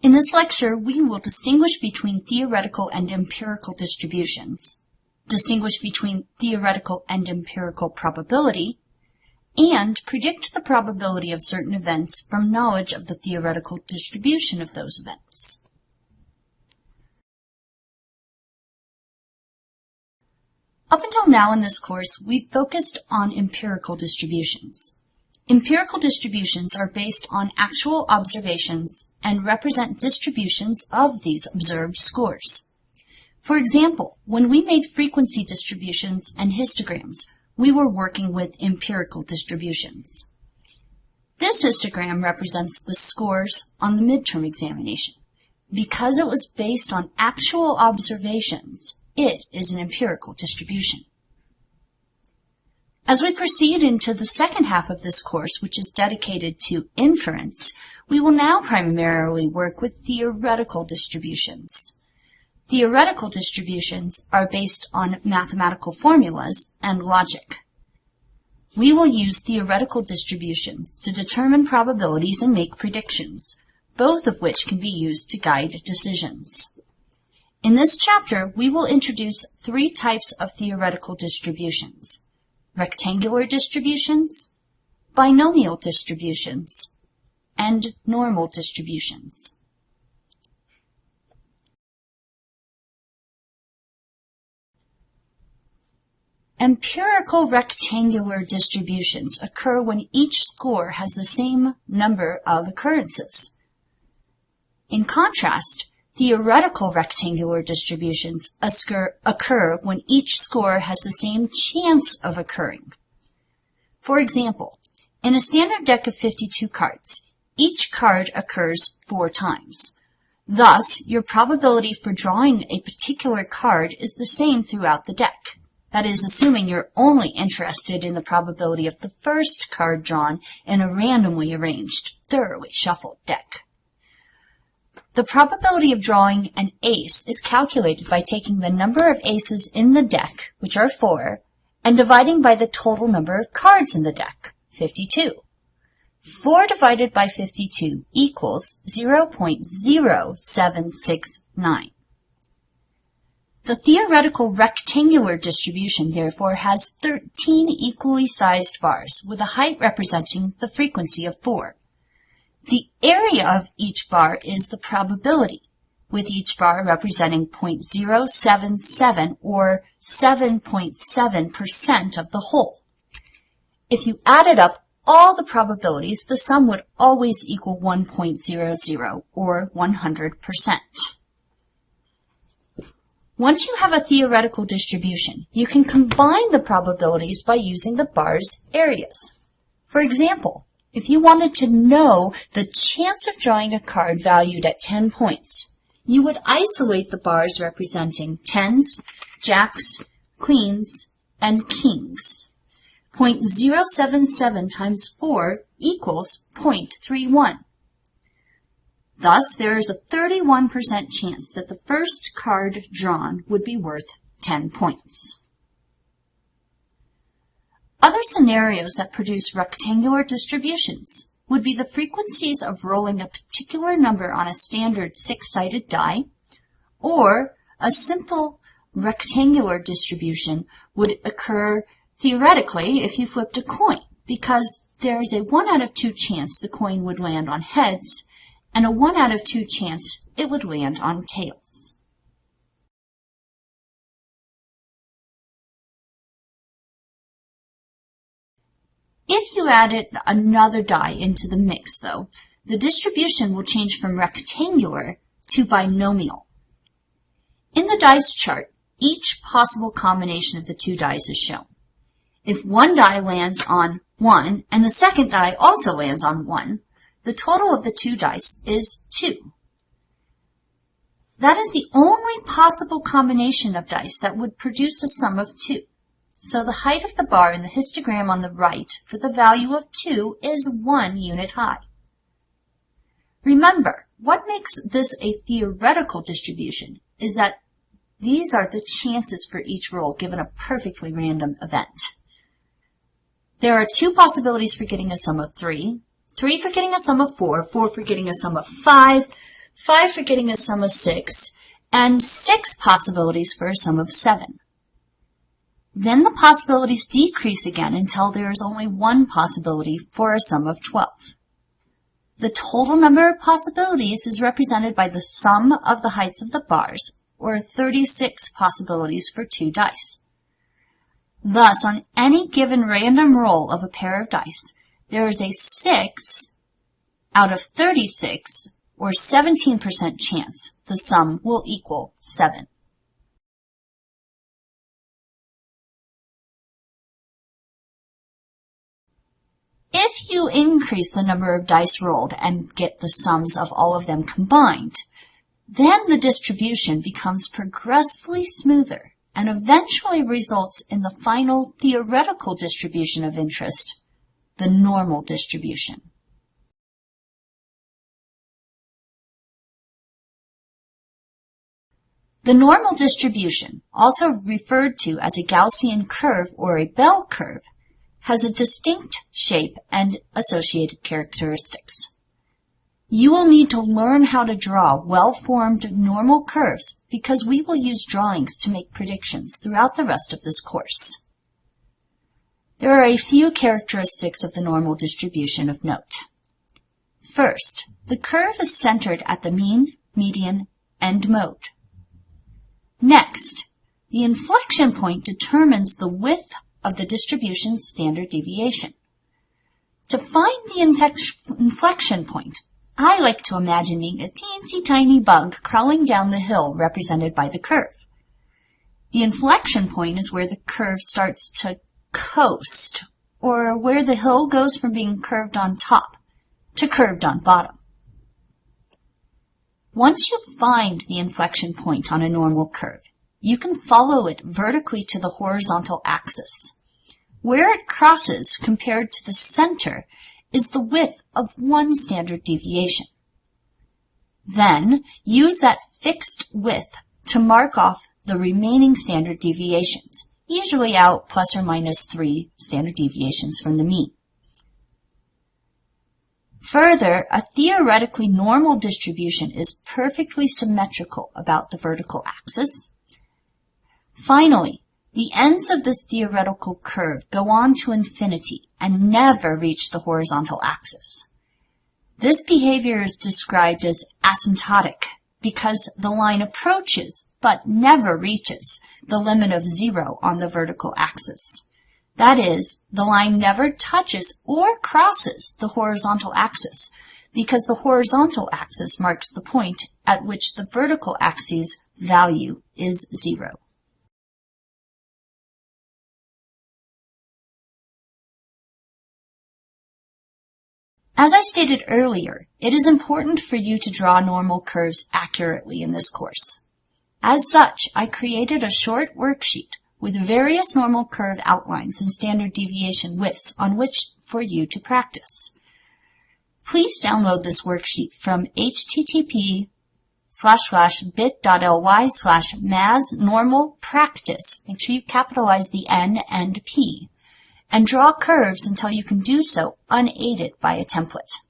In this lecture, we will distinguish between theoretical and empirical distributions, distinguish between theoretical and empirical probability, and predict the probability of certain events from knowledge of the theoretical distribution of those events. Up until now in this course, we've focused on empirical distributions. Empirical distributions are based on actual observations and represent distributions of these observed scores. For example, when we made frequency distributions and histograms, we were working with empirical distributions. This histogram represents the scores on the midterm examination. Because it was based on actual observations, it is an empirical distribution. As we proceed into the second half of this course, which is dedicated to inference, we will now primarily work with theoretical distributions. Theoretical distributions are based on mathematical formulas and logic. We will use theoretical distributions to determine probabilities and make predictions, both of which can be used to guide decisions. In this chapter, we will introduce three types of theoretical distributions: rectangular distributions, binomial distributions, and normal distributions. Empirical rectangular distributions occur when each score has the same number of occurrences. In contrast, theoretical rectangular distributions occur when each score has the same chance of occurring. For example, in a standard deck of 52 cards, each card occurs 4 times. Thus, your probability for drawing a particular card is the same throughout the deck. That is, assuming you're only interested in the probability of the first card drawn in a randomly arranged, thoroughly shuffled deck. The probability of drawing an ace is calculated by taking the number of aces in the deck, which are 4, and dividing by the total number of cards in the deck, 52. 4 divided by 52 equals 0.0769. The theoretical rectangular distribution, therefore, has 13 equally sized bars, with a height representing the frequency of 4. The area of each bar is the probability, with each bar representing 0.077 or 7.7% of the whole. If you added up all the probabilities, the sum would always equal 1.00 or 100%. Once you have a theoretical distribution, you can combine the probabilities by using the bar's areas. For example, if you wanted to know the chance of drawing a card valued at 10 points, you would isolate the bars representing tens, jacks, queens, and kings. 0.077 times 4 equals 0.31. Thus, there is a 31% chance that the first card drawn would be worth 10 points. Other scenarios that produce rectangular distributions would be the frequencies of rolling a particular number on a standard 6-sided die, or a simple rectangular distribution would occur theoretically if you flipped a coin, because there is a 1 out of 2 chance the coin would land on heads, and a 1 out of 2 chance it would land on tails. If you added another die into the mix, though, the distribution will change from rectangular to binomial. In the dice chart, each possible combination of the 2 dice is shown. If one die lands on 1 and the second die also lands on 1, the total of the 2 dice is 2. That is the only possible combination of dice that would produce a sum of 2. So the height of the bar in the histogram on the right for the value of 2 is 1 unit high. Remember, what makes this a theoretical distribution is that these are the chances for each roll given a perfectly random event. There are 2 possibilities for getting a sum of 3, 3 for getting a sum of 4, 4 for getting a sum of 5, 5 for getting a sum of 6, and 6 possibilities for a sum of 7. Then the possibilities decrease again until there is only 1 possibility for a sum of 12. The total number of possibilities is represented by the sum of the heights of the bars, or 36 possibilities for 2 dice. Thus, on any given random roll of a pair of dice, there is a 6 out of 36, or 17% chance the sum will equal 7. If you increase the number of dice rolled and get the sums of all of them combined, then the distribution becomes progressively smoother and eventually results in the final theoretical distribution of interest, the normal distribution. The normal distribution, also referred to as a Gaussian curve or a bell curve, has a distinct shape and associated characteristics. You will need to learn how to draw well-formed normal curves because we will use drawings to make predictions throughout the rest of this course. There are a few characteristics of the normal distribution of note. First, the curve is centered at the mean, median, and mode. Next, the inflection point determines the width of the distribution's standard deviation. To find the inflection point, I like to imagine being a teensy tiny bug crawling down the hill represented by the curve. The inflection point is where the curve starts to coast, or where the hill goes from being curved on top to curved on bottom. Once you find the inflection point on a normal curve, you can follow it vertically to the horizontal axis. Where it crosses compared to the center is the width of 1 standard deviation. Then, use that fixed width to mark off the remaining standard deviations, usually out plus or minus 3 standard deviations from the mean. Further, a theoretically normal distribution is perfectly symmetrical about the vertical axis. Finally, the ends of this theoretical curve go on to infinity and never reach the horizontal axis. This behavior is described as asymptotic because the line approaches but never reaches the limit of 0 on the vertical axis. That is, the line never touches or crosses the horizontal axis because the horizontal axis marks the point at which the vertical axis value is 0. As I stated earlier, it is important for you to draw normal curves accurately in this course. As such, I created a short worksheet with various normal curve outlines and standard deviation widths on which for you to practice. Please download this worksheet from http://bit.ly/masnormalpractice. Make sure you capitalize the N and P. And draw curves until you can do so unaided by a template.